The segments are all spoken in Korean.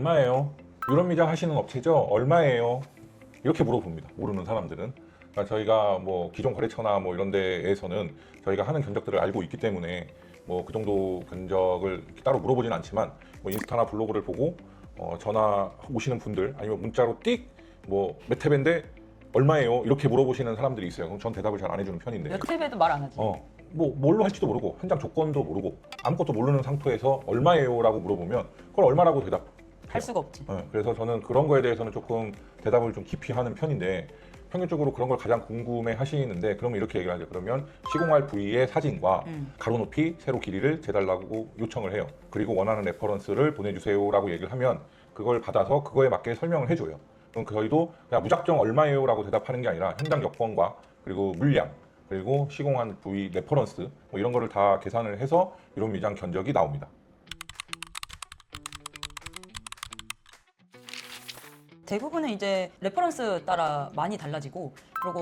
얼마예요? 유럽 미장 하시는 업체죠? 얼마예요? 이렇게 물어봅니다. 모르는 사람들은. 그러니까 저희가 뭐 기존 거래처나 뭐 이런 데에서는 저희가 하는 견적들을 알고 있기 때문에 뭐 그 정도 견적을 따로 물어보진 않지만 뭐 인스타나 블로그를 보고 전화 오시는 분들 아니면 문자로 띡 뭐 몇 회인데 얼마예요? 이렇게 물어보시는 사람들이 있어요. 그럼 전 대답을 잘 안 해주는 편인데. 몇 회도 말 안 하지. 뭐 뭘로 할지도 모르고 현장 조건도 모르고 아무것도 모르는 상태에서 얼마예요라고 물어보면 그걸 얼마라고 할 수가 없지. 그래서 저는 그런 거에 대해서는 조금 대답을 좀 깊이 하는 편인데 평균적으로 그런 걸 가장 궁금해 하시는데 그러면 이렇게 얘기를 하죠. 그러면 시공할 부위의 사진과 가로 높이, 세로 길이를 재달라고 요청을 해요. 그리고 원하는 레퍼런스를 보내주세요라고 얘기를 하면 그걸 받아서 그거에 맞게 설명을 해줘요. 그럼 저희도 그냥 무작정 얼마예요라고 대답하는 게 아니라 현장 여건과 그리고 물량 그리고 시공한 부위 레퍼런스 뭐 이런 거를 다 계산을 해서 유럽 미장 견적이 나옵니다. 대부분은 이제 레퍼런스 따라 많이 달라지고 그리고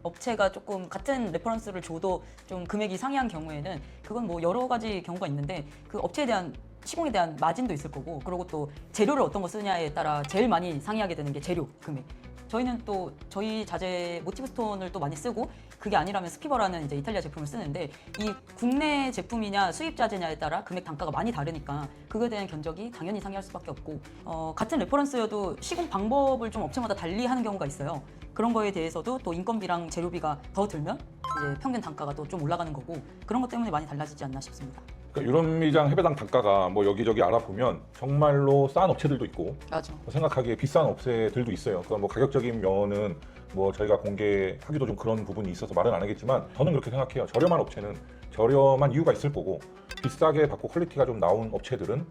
업체가 조금 같은 레퍼런스를 줘도 좀 금액이 상이한 경우에는 그건 뭐 여러 가지 경우가 있는데 그 업체에 대한 시공에 대한 마진도 있을 거고 그리고 또 재료를 어떤 거 쓰냐에 따라 제일 많이 상이하게 되는 게 재료 금액. 저희는 또 저희 자재 모티브 스톤을 또 많이 쓰고 그게 아니라면 스피버라는 이제 이탈리아 제품을 쓰는데 이 국내 제품이냐 수입 자재냐에 따라 금액 단가가 많이 다르니까 그거에 대한 견적이 당연히 상이할 수밖에 없고 같은 레퍼런스여도 시공 방법을 좀 업체마다 달리 하는 경우가 있어요. 그런 거에 대해서도 또 인건비랑 재료비가 더 들면 이제 평균 단가가 또 좀 올라가는 거고 그런 것 때문에 많이 달라지지 않나 싶습니다. 그러니까 유럽 미장 해배당 단가가 뭐 여기저기 알아보면 정말로 싼 업체들도 있고 맞아. 생각하기에 비싼 업체들도 있어요. 그건 뭐 가격적인 면은 뭐 저희가 공개하기도 좀 그런 부분이 있어서 말은 안 하겠지만 저는 그렇게 생각해요. 저렴한 업체는 저렴한 이유가 있을 거고 비싸게 받고 퀄리티가 좀 나온 업체들은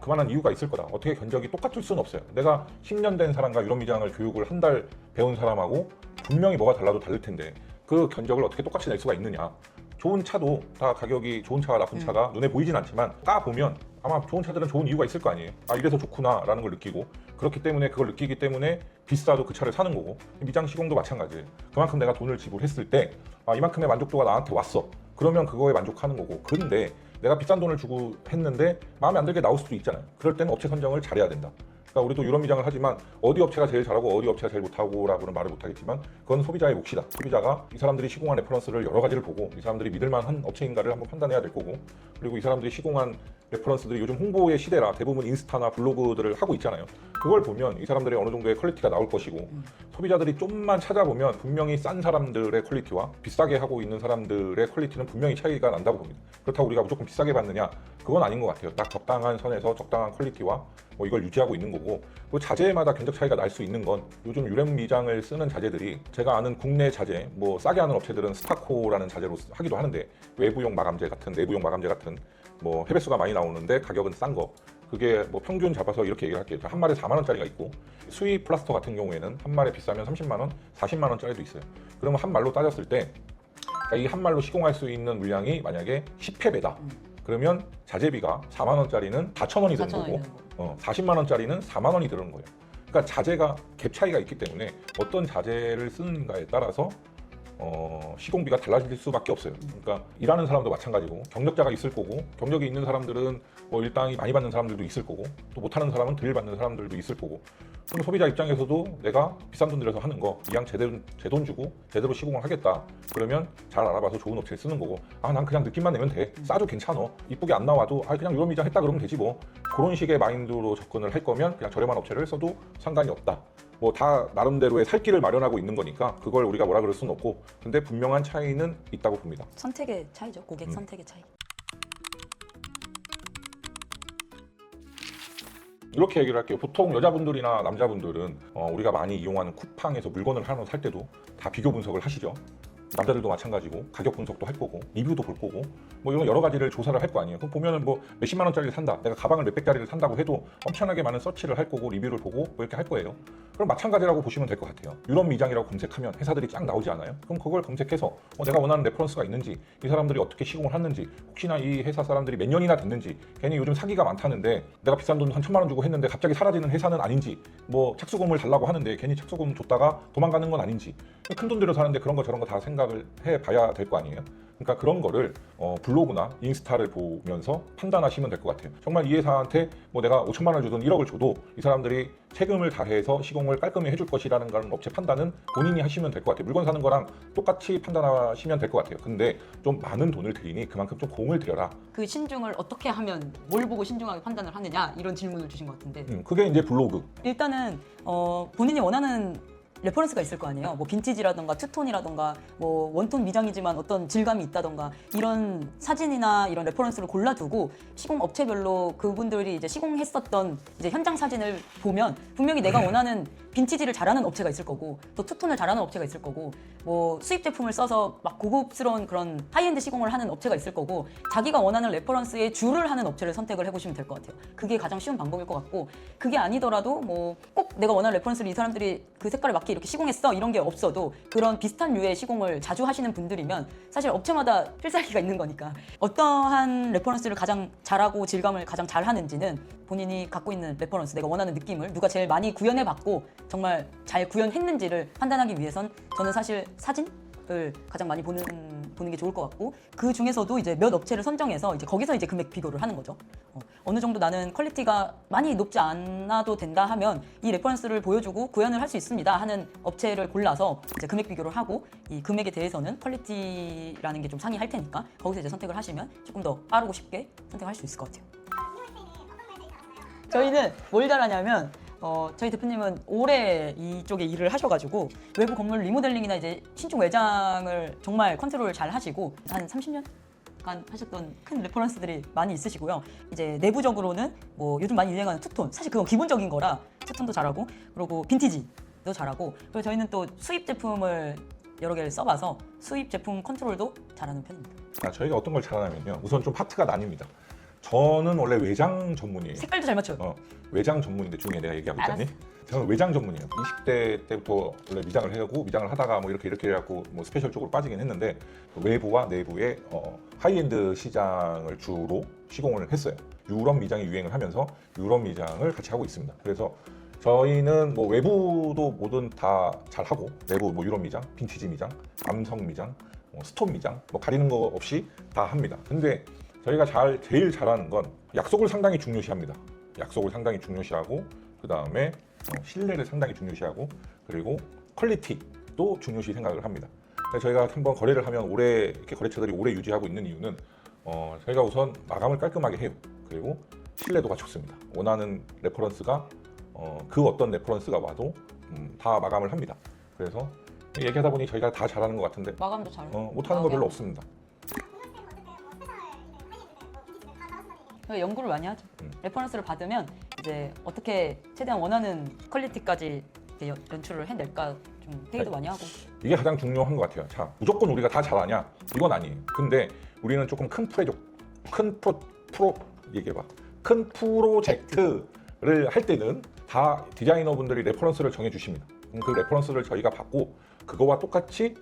그만한 이유가 있을 거다. 어떻게 견적이 똑같을 수는 없어요. 내가 10년 된 사람과 유럽 미장을 교육을 한 달 배운 사람하고 분명히 뭐가 달라도 다를 텐데 그 견적을 어떻게 똑같이 낼 수가 있느냐. 좋은 차도 다 가격이 좋은 차와 나쁜 차가 눈에 보이진 않지만 까보면 아마 좋은 차들은 좋은 이유가 있을 거 아니에요. 아 이래서 좋구나 라는 걸 느끼고 그렇기 때문에 그걸 느끼기 때문에 비싸도 그 차를 사는 거고 미장 시공도 마찬가지예요. 그만큼 내가 돈을 지불했을 때 이만큼의 만족도가 나한테 왔어. 그러면 그거에 만족하는 거고 근데 내가 비싼 돈을 주고 했는데 마음에 안 들게 나올 수도 있잖아요. 그럴 때는 업체 선정을 잘해야 된다. 그러니까 우리도 유럽 미장을 하지만 어디 업체가 제일 잘하고 어디 업체가 제일 못하고라고는 말을 못하겠지만 그건 소비자의 몫이다. 소비자가 이 사람들이 시공한 레퍼런스를 여러 가지를 보고 이 사람들이 믿을만한 업체인가를 한번 판단해야 될 거고 그리고 이 사람들이 시공한 레퍼런스들이 요즘 홍보의 시대라 대부분 인스타나 블로그들을 하고 있잖아요. 그걸 보면 이 사람들의 어느 정도의 퀄리티가 나올 것이고 소비자들이 좀만 찾아보면 분명히 싼 사람들의 퀄리티와 비싸게 하고 있는 사람들의 퀄리티는 분명히 차이가 난다고 봅니다. 그렇다고 우리가 무조건 비싸게 받느냐? 그건 아닌 것 같아요. 딱 적당한 선에서 적당한 퀄리티와 뭐 이걸 유지하고 있는 거고 그 자재마다 견적 차이가 날 수 있는 건 요즘 유럽 미장을 쓰는 자재들이 제가 아는 국내 자재 뭐 싸게 하는 업체들은 스타코라는 자재로 하기도 하는데 외부용 마감재 같은 내부용 마감재 같은 뭐 해배수가 많이 나오는데 가격은 싼 거 그게 뭐 평균 잡아서 이렇게 얘기를 할게요. 한 마리에 4만 원짜리가 있고 수입 플라스터 같은 경우에는 한 마리에 비싸면 30만 원, 40만 원짜리도 있어요. 그러면 한 말로 따졌을 때 이 한 말로 시공할 수 있는 물량이 만약에 10회배다. 그러면 자재비가 4만 원짜리는 4천 원이 드는 거고 40만 원짜리는 4만 원이 드는 거예요. 그러니까 자재가 갭 차이가 있기 때문에 어떤 자재를 쓰는가에 따라서 시공비가 달라질 수밖에 없어요. 그러니까 일하는 사람도 마찬가지고 경력자가 있을 거고 경력이 있는 사람들은 뭐 일당이 많이 받는 사람들도 있을 거고 또 못하는 사람은 덜 받는 사람들도 있을 거고 그럼 소비자 입장에서도 내가 비싼 돈 들여서 하는 거 이왕 제 돈 주고 제대로 시공을 하겠다 그러면 잘 알아봐서 좋은 업체 쓰는 거고 난 그냥 느낌만 내면 돼 싸도 괜찮아 이쁘게 안 나와도 그냥 유럽 미장 했다 그러면 되지 뭐 그런 식의 마인드로 접근을 할 거면 그냥 저렴한 업체를 써도 상관이 없다. 뭐 다 나름대로의 살 길을 마련하고 있는 거니까 그걸 우리가 뭐라 그럴 수는 없고 근데 분명한 차이는 있다고 봅니다. 선택의 차이죠. 고객 선택의 차이. 이렇게 얘기를 할게요. 보통 여자분들이나 남자분들은 우리가 많이 이용하는 쿠팡에서 물건을 하나 살 때도 다 비교 분석을 하시죠. 남자들도 마찬가지고 가격 분석도 할 거고 리뷰도 볼 거고 뭐 이런 여러 가지를 조사를 할 거 아니에요. 그럼 보면은 뭐 몇십만 원짜리를 산다 내가 가방을 몇백 짜리를 산다고 해도 엄청나게 많은 서치를 할 거고 리뷰를 보고 뭐 이렇게 할 거예요. 그럼 마찬가지라고 보시면 될 것 같아요. 유럽 미장이라고 검색하면 회사들이 쫙 나오지 않아요? 그럼 그걸 검색해서 내가 원하는 레퍼런스가 있는지 이 사람들이 어떻게 시공을 했는지 혹시나 이 회사 사람들이 몇 년이나 됐는지 괜히 요즘 사기가 많다는데 내가 비싼 돈 한 1,000만 원 주고 했는데 갑자기 사라지는 회사는 아닌지 뭐 착수금을 달라고 하는데 괜히 착수금 줬다가 도망가는 건 아닌지 큰 돈 들여서 하는데 그런 거 저런 거 다 생각을 해봐야 될 거 아니에요. 그러니까 그런 거를 블로그나 인스타를 보면서 판단하시면 될 것 같아요. 정말 이 회사한테 뭐 내가 5천만 원을 주든 1억을 줘도 이 사람들이 세금을 다해서 시공을 깔끔히 해줄 것이라는 그런 업체 판단은 본인이 하시면 될 것 같아요. 물건 사는 거랑 똑같이 판단하시면 될 것 같아요. 근데 좀 많은 돈을 들이니 그만큼 좀 공을 들여라. 그 신중을 어떻게 하면 뭘 보고 신중하게 판단을 하느냐 이런 질문을 주신 것 같은데 그게 이제 블로그. 일단은 본인이 원하는 레퍼런스가 있을 거 아니에요. 뭐 빈티지라던가 투톤이라던가 뭐 원톤 미장이지만 어떤 질감이 있다던가 이런 사진이나 이런 레퍼런스를 골라두고 시공 업체별로 그분들이 이제 시공했었던 이제 현장 사진을 보면 분명히 내가 원하는 빈티지를 잘하는 업체가 있을 거고 또 투톤을 잘하는 업체가 있을 거고 뭐 수입 제품을 써서 막 고급스러운 그런 하이엔드 시공을 하는 업체가 있을 거고 자기가 원하는 레퍼런스에 줄을 하는 업체를 선택을 해보시면 될 것 같아요. 그게 가장 쉬운 방법일 것 같고 그게 아니더라도 뭐 꼭 내가 원하는 레퍼런스를 이 사람들이 그 색깔을 맞게 이렇게 시공했어 이런 게 없어도 그런 비슷한 류의 시공을 자주 하시는 분들이면 사실 업체마다 필살기가 있는 거니까 어떠한 레퍼런스를 가장 잘하고 질감을 가장 잘하는지는 본인이 갖고 있는 레퍼런스 내가 원하는 느낌을 누가 제일 많이 구현해봤고 정말 잘 구현했는지를 판단하기 위해선 저는 사실 사진을 가장 많이 보는 게 좋을 것 같고 그 중에서도 이제 몇 업체를 선정해서 이제 거기서 이제 금액 비교를 하는 거죠. 어느 정도 나는 퀄리티가 많이 높지 않아도 된다 하면 이 레퍼런스를 보여주고 구현을 할 수 있습니다 하는 업체를 골라서 이제 금액 비교를 하고 이 금액에 대해서는 퀄리티라는 게 좀 상이할 테니까 거기서 이제 선택을 하시면 조금 더 빠르고 쉽게 선택할 수 있을 것 같아요. 저희는 뭘 잘하냐면 저희 대표님은 오래 이쪽에 일을 하셔가지고 외부 건물 리모델링이나 이제 신축 외장을 정말 컨트롤을 잘 하시고 한 30년? 간 하셨던 큰 레퍼런스들이 많이 있으시고요. 이제 내부적으로는 뭐 요즘 많이 유행하는 투톤 사실 그건 기본적인 거라 투톤도 잘하고 그리고 빈티지도 잘하고 그리고 저희는 또 수입 제품을 여러 개를 써봐서 수입 제품 컨트롤도 잘하는 편입니다. 저희가 어떤 걸 잘하냐면요. 우선 좀 파트가 나뉩니다. 저는 원래 외장 전문이에요. 색깔도 잘 맞춰요. 외장 전문인데 중에 내가 얘기하고 있잖니. 저는 외장 전문이에요. 20대 때부터 원래 미장을 해가고 미장을 하다가 뭐 이렇게 해갖고 뭐 스페셜 쪽으로 빠지긴 했는데 외부와 내부의 하이엔드 시장을 주로 시공을 했어요. 유럽 미장이 유행을 하면서 유럽 미장을 같이 하고 있습니다. 그래서 저희는 뭐 외부도 뭐든 다 잘하고 내부 뭐 유럽 미장, 빈티지 미장, 남성 미장, 스톤 미장 뭐 가리는 거 없이 다 합니다. 근데 저희가 제일 잘하는 건 약속을 상당히 중요시합니다. 약속을 상당히 중요시하고 그 다음에 신뢰를 상당히 중요시하고 그리고 퀄리티도 중요시 생각을 합니다. 저희가 한번 거래를 하면 오래 이렇게 거래처들이 오래 유지하고 있는 이유는 저희가 우선 마감을 깔끔하게 해요. 그리고 신뢰도가 좋습니다. 원하는 레퍼런스가 그 어떤 레퍼런스가 와도 다 마감을 합니다. 그래서 얘기하다 보니 저희가 다 잘하는 것 같은데 마감도 잘 못하는 거 별로 없습니다. 연구를 많이 하죠. 레퍼런스를 받으면 이제 어떻게 최대한 원하는 퀄리티까지 이제 연출을 해낼까 좀 회의도 많이 하고. 이게 가장 중요한 것 같아요. 자, 무조건 우리가 다 잘하냐? 이건 아니에요. 근데 우리는 조금 큰 프로젝트를 할 때는 다 디자이너분들이 레퍼런스를 정해주십니다. 그럼 그 레퍼런스를 저희가 받고 그거와 똑같이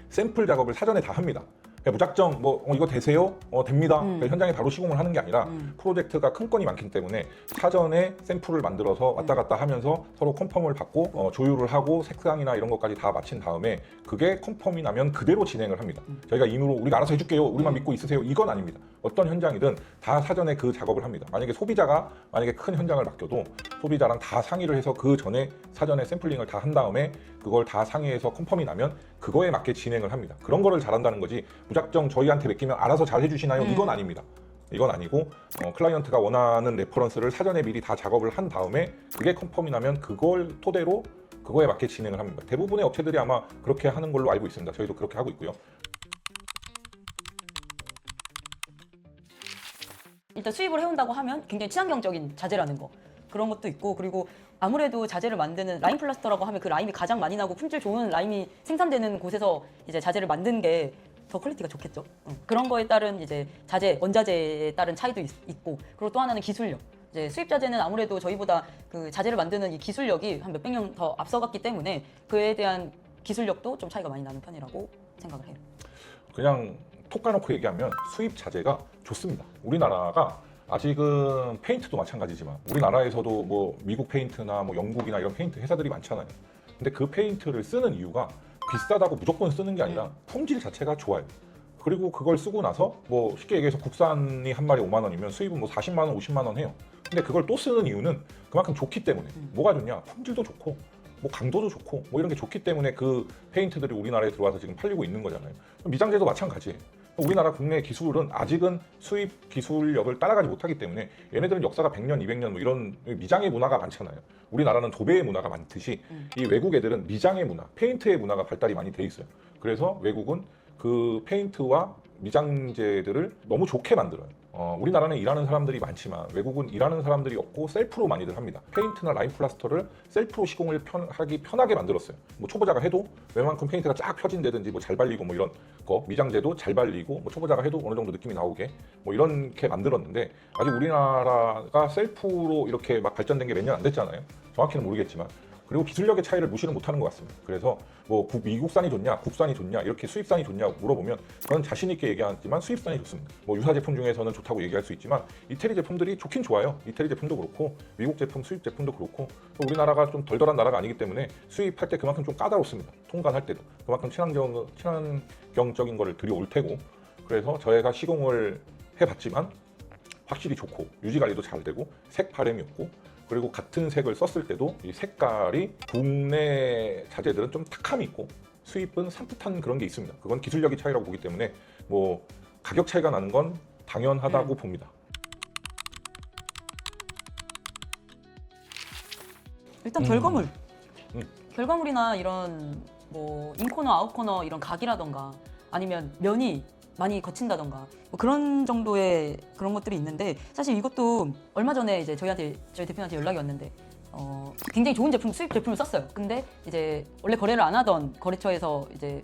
샘플 작업을 사전에 다 합니다. 무작정 뭐 이거 되세요? 됩니다. 그러니까 현장에 바로 시공을 하는 게 아니라 프로젝트가 큰 건이 많기 때문에 사전에 샘플을 만들어서 왔다 갔다 하면서 서로 컨펌을 받고 조율을 하고 색상이나 이런 것까지 다 마친 다음에 그게 컨펌이 나면 그대로 진행을 합니다. 저희가 임으로 우리가 알아서 해줄게요. 우리만 믿고 있으세요. 이건 아닙니다. 어떤 현장이든 다 사전에 그 작업을 합니다. 만약에 소비자가 큰 현장을 맡겨도 소비자랑 다 상의를 해서 그 전에 사전에 샘플링을 다 한 다음에 그걸 다 상의해서 컨펌이 나면 그거에 맞게 진행을 합니다. 그런 거를 잘한다는 거지 무작정 저희한테 맡기면 알아서 잘 해주시나요? 이건 아닙니다. 이건 아니고 클라이언트가 원하는 레퍼런스를 사전에 미리 다 작업을 한 다음에 그게 컨펌이 나면 그걸 토대로 그거에 맞게 진행을 합니다. 대부분의 업체들이 아마 그렇게 하는 걸로 알고 있습니다. 저희도 그렇게 하고 있고요. 일단 수입을 해온다고 하면 굉장히 친환경적인 자재라는 거 그런 것도 있고 그리고 아무래도 자재를 만드는 라임 플라스터라고 하면 그 라임이 가장 많이 나고 품질 좋은 라임이 생산되는 곳에서 이제 자재를 만든 게 더 퀄리티가 좋겠죠. 그런 거에 따른 이제 자재, 원자재에 따른 차이도 있고 그리고 또 하나는 기술력. 이제 수입 자재는 아무래도 저희보다 그 자재를 만드는 이 기술력이 한 몇백 년 더 앞서갔기 때문에 그에 대한 기술력도 좀 차이가 많이 나는 편이라고 생각을 해요. 그냥 톡 까놓고 얘기하면 수입 자재가 좋습니다. 우리나라가 아직은 페인트도 마찬가지지만 우리나라에서도 뭐 미국 페인트나 뭐 영국이나 이런 페인트 회사들이 많잖아요. 근데 그 페인트를 쓰는 이유가 비싸다고 무조건 쓰는 게 아니라 품질 자체가 좋아요. 그리고 그걸 쓰고 나서 뭐 쉽게 얘기해서 국산이 한 마리 5만 원이면 수입은 뭐 40만 원, 50만 원 해요. 근데 그걸 또 쓰는 이유는 그만큼 좋기 때문에. 뭐가 좋냐? 품질도 좋고 뭐 강도도 좋고 뭐 이런 게 좋기 때문에 그 페인트들이 우리나라에 들어와서 지금 팔리고 있는 거잖아요. 미장제도 마찬가지예요. 우리나라 국내 기술은 아직은 수입 기술력을 따라가지 못하기 때문에 얘네들은 역사가 100년, 200년 뭐 이런 미장의 문화가 많잖아요. 우리나라는 도배의 문화가 많듯이 이 외국 애들은 미장의 문화, 페인트의 문화가 발달이 많이 돼 있어요. 그래서 외국은 그 페인트와 미장제들을 너무 좋게 만들어요. 우리나라는 일하는 사람들이 많지만 외국은 일하는 사람들이 없고 셀프로 많이들 합니다. 페인트나 라인 플라스터를 셀프로 시공을 하기 편하게 만들었어요. 뭐 초보자가 해도 웬만큼 페인트가 쫙 펴진다든지 뭐 잘 발리고 뭐 이런 거, 미장제도 잘 발리고 뭐 초보자가 해도 어느 정도 느낌이 나오게 뭐 이렇게 만들었는데 아직 우리나라가 셀프로 이렇게 막 발전된 게 몇 년 안 됐잖아요. 정확히는 모르겠지만. 그리고 기술력의 차이를 무시는 못하는 것 같습니다. 그래서 뭐 미국산이 좋냐, 국산이 좋냐, 이렇게 수입산이 좋냐 물어보면 저는 자신 있게 얘기하지만 수입산이 좋습니다. 뭐 유사 제품 중에서는 좋다고 얘기할 수 있지만 이태리 제품들이 좋긴 좋아요. 이태리 제품도 그렇고 미국 제품, 수입 제품도 그렇고 우리나라가 좀 덜덜한 나라가 아니기 때문에 수입할 때 그만큼 좀 까다롭습니다. 통관할 때도 그만큼 친환경적인 거를 들여올 테고 그래서 저희가 시공을 해봤지만 확실히 좋고 유지 관리도 잘 되고 색 바램이 없고 그리고 같은 색을 썼을 때도 이 색깔이 국내 자재들은 좀 탁함이 있고 수입은 산뜻한 그런 게 있습니다. 그건 기술력의 차이라고 보기 때문에 뭐 가격 차이가 나는 건 당연하다고 봅니다. 일단 결과물. 결과물이나 이런 뭐 인코너, 아웃코너 이런 각이라던가 아니면 면이 많이 거친다던가 뭐 그런 정도의 그런 것들이 있는데 사실 이것도 얼마 전에 이제 저희 대표한테 연락이 왔는데 굉장히 좋은 제품, 수입 제품을 썼어요. 근데 이제 원래 거래를 안 하던 거래처에서 이제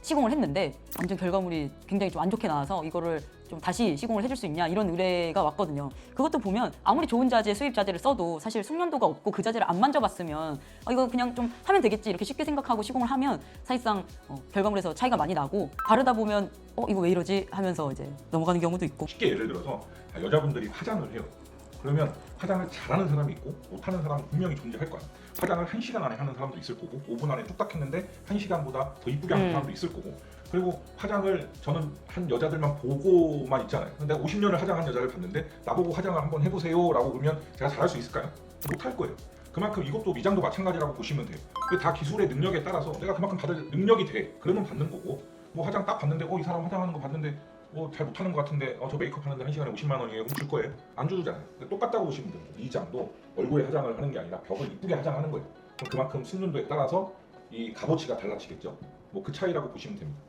시공을 했는데 아무튼 결과물이 굉장히 좀 안 좋게 나와서 이거를 좀 다시 시공을 해줄 수 있냐 이런 의뢰가 왔거든요. 그것도 보면 아무리 좋은 자재, 수입 자재를 써도 사실 숙련도가 없고 그 자재를 안 만져봤으면 이거 그냥 좀 하면 되겠지 이렇게 쉽게 생각하고 시공을 하면 사실상 결과물에서 차이가 많이 나고 바르다 보면 이거 왜 이러지 하면서 이제 넘어가는 경우도 있고. 쉽게 예를 들어서 여자분들이 화장을 해요. 그러면 화장을 잘하는 사람이 있고 못하는 사람은 분명히 존재할 거야. 화장을 1시간 안에 하는 사람도 있을 거고 5분 안에 뚝딱 했는데 1시간보다 더 이쁘게 하는 사람도 있을 거고 그리고 화장을 저는 한 여자들만 보고만 있잖아요. 근데 50년을 화장한 여자를 봤는데 나보고 화장을 한번 해보세요 라고 그러면 제가 잘할 수 있을까요? 못할 거예요. 그만큼 이것도 미장도 마찬가지라고 보시면 돼요. 다 기술의 능력에 따라서 내가 그만큼 받을 능력이 돼. 그러면 받는 거고 뭐 화장 딱 봤는데 이 사람 화장하는 거 봤는데 잘 못하는 것 같은데 저 메이크업 하는데 1시간에 50만 원이에요. 그럼 줄 거예요? 안 주잖아요. 똑같다고 보시면 돼요. 미장도 얼굴에 화장을 하는 게 아니라 벽을 이쁘게 화장하는 거예요. 그럼 그만큼 숙련도에 따라서 이 값어치가 달라지겠죠. 뭐 그 차이라고 보시면 됩니다.